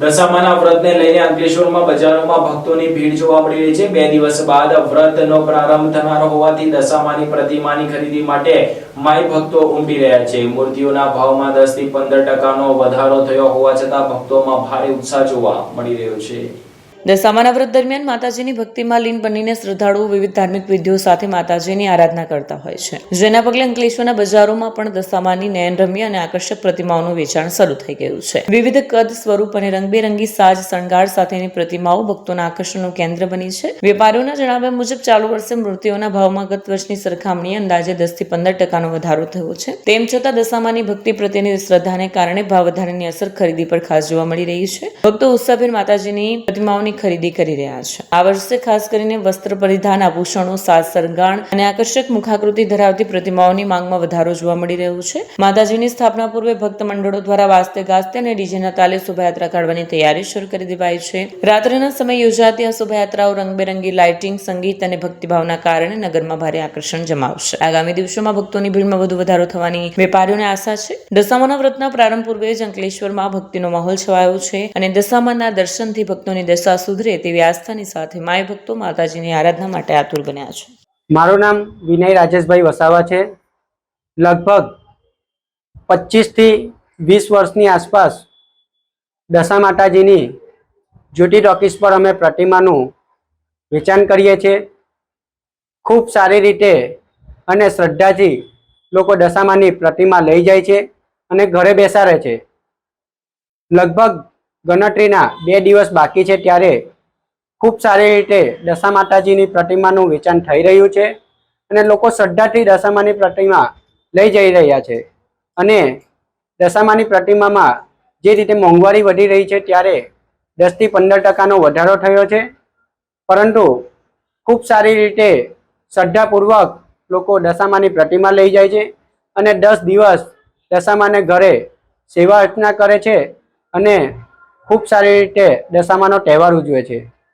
દશામાના વ્રતને લઈને અંકલેશ્વરમાં બજારોમાં ભક્તોની ભીડ જોવા મળી રહી છે। 2 દિવસ બાદ વ્રતનો પ્રારંભ થનાર હોવાથી દશામાની પ્રતિમાની ખરીદી માટે માઈ ભક્તો ઉમટી રહ્યા છે। મૂર્તિઓના ભાવમાં 10 થી 15% વધારો થયો હોવા છતાં ભક્તોમાં ભારે ઉત્સાહ જોવા મળી રહ્યો છે। દશામાના વ્રત દરમિયાન માતાજીની ભક્તિમાં લીન બનીને શ્રદ્ધાળુઓ વિવિધ ધાર્મિક વિધિઓ સાથે માતાજીની આરાધના કરતા હોય છે, જેના પગલે અંકલેશ્વરના બજારોમાં પણ દશામાની નયનરમ્ય અને આકર્ષક પ્રતિમાઓનું વેચાણ શરૂ થઈ ગયું છે। વિવિધ કદ, સ્વરૂપ અને રંગબેરંગી સાજ શણગાર સાથેની પ્રતિમાઓ ભક્તોના આકર્ષણનું કેન્દ્ર બની છે। વેપારીઓના જણાવ્યા મુજબ ચાલુ વર્ષે મૂર્તિઓના ભાવમાં ગત વર્ષની સરખામણીએ અંદાજે 10 થી 15% વધારો થયો છે। તેમ છતાં દશામાની ભક્તિ પ્રત્યેની શ્રદ્ધાને કારણે ભાવ વધારાની અસર ખરીદી પર ખાસ જોવા મળી રહી છે। ભક્તો ઉત્સાહભેર માતાજીની પ્રતિમાઓની ખરીદી કરી રહ્યા છે। આ વર્ષે ખાસ કરીને વસ્ત્ર પરિધાન, આભૂષણો, સાજ શણગાર અને આકર્ષક મુખાકૃતિ ધરાવતી પ્રતિમાઓની માંગમાં વધારો જોવા મળી રહ્યો છે। માતાજીની સ્થાપના પૂર્વે ભક્ત મંડળો દ્વારા વાજતે ગાજતે અને ડીજેના તાલે શોભાયાત્રા કાઢવાની તૈયારી શરૂ કરી દેવાઈ છે। રાત્રિના સમયે યોજાતી આ શોભાયાત્રાઓ રંગબેરંગી લાઇટિંગ, સંગીત અને ભક્તિભાવના કારણે નગરમાં ભારે આકર્ષણ જમાવશે। આગામી દિવસોમાં ભક્તોની ભીડમાં વધુ વધારો થવાની વેપારીઓને આશા છે। દશામાના વ્રતના પ્રારંભ પૂર્વે જ અંકલેશ્વરમાં ભક્તિનો માહોલ છવાયો છે અને દશામાના દર્શનથી ભક્તોની દશા સુધરે તેવી આસ્થાની સાથે માય ભક્તો માતાજીની આરાધના માટે આતુર બન્યા છે। મારું નામ વિનય રાજેશભાઈ વસાવા છે। લગભગ 25 થી 20 વર્ષની આસપાસ દશા માતાજીની જ્યોતિ ટોકીઝ પર અમે પ્રતિમાનું વેચાણ કરીએ છીએ। ખૂબ સારી રીતે અને શ્રદ્ધાથી લોકો દશામાની પ્રતિમા લઈ જાય છે અને ઘરે બેસાડે છે। લગભગ ગણતરીના 2 દિવસ બાકી છે ત્યારે ખૂબ સારી રીતે દશા માતાજીની પ્રતિમાનું વેચાણ થઈ રહ્યું છે અને લોકો શ્રદ્ધાથી દશામાની પ્રતિમા લઈ જઈ રહ્યા છે। અને દશામાની પ્રતિમામાં જે રીતે મોંઘવારી વધી રહી છે ત્યારે 10 થી 15% વધારો થયો છે, પરંતુ ખૂબ સારી રીતે શ્રદ્ધાપૂર્વક લોકો દશામાની પ્રતિમા લઈ જાય છે અને 10 દિવસ દશામાને ઘરે સેવા અર્ચના કરે છે અને ખૂબ સારી રીતે દશામાનો તહેવાર ઉજવે છે।